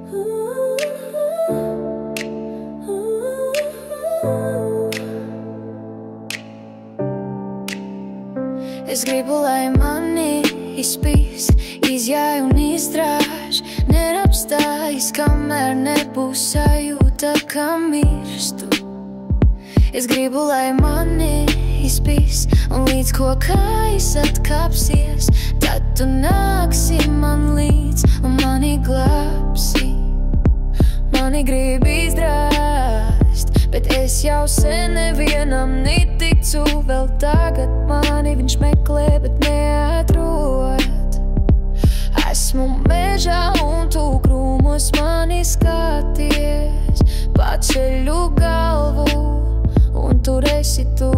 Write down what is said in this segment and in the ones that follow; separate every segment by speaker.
Speaker 1: Es gribu, lai mani izpīs, izjāj un izdrāž, nerapstājas, kamēr nebūs sajūta, ka mirstu. Es gribu, lai mani izpīs, un līdz kokājas atkāpsies, tad tu nāksi man līdz un mani glābsi. Mani grib izdrāst, bet es jau sen nevienam neticu. Vēl tagad mani viņš meklē, bet neatrod. Esmu mežā un tu krūmos mani skaties. Paceļu galvu un tur esi tu.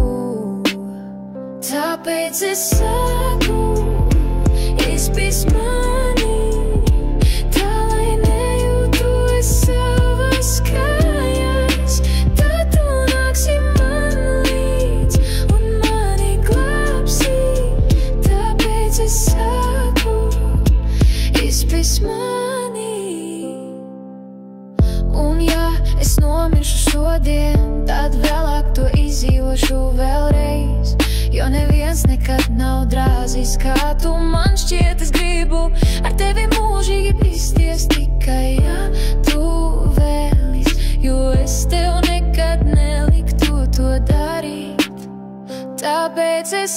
Speaker 1: Tāpēc es saku, izpīs mani, tā lai nejūtu es savas kājās. Tad tu nāksi man līdz un mani glābsi. Tāpēc es saku, izpīs mani. Un ja es nomiršu šodien, tad vēlāk to izdzīvošu vēlreiz. Jo neviens nekad nav drāzis, kā tu man šķiet. Es gribu ar tevi mūžīgi pisties, tikai ja tu vēlis, jo es tev nekad neliktu to darīt. Tāpēc es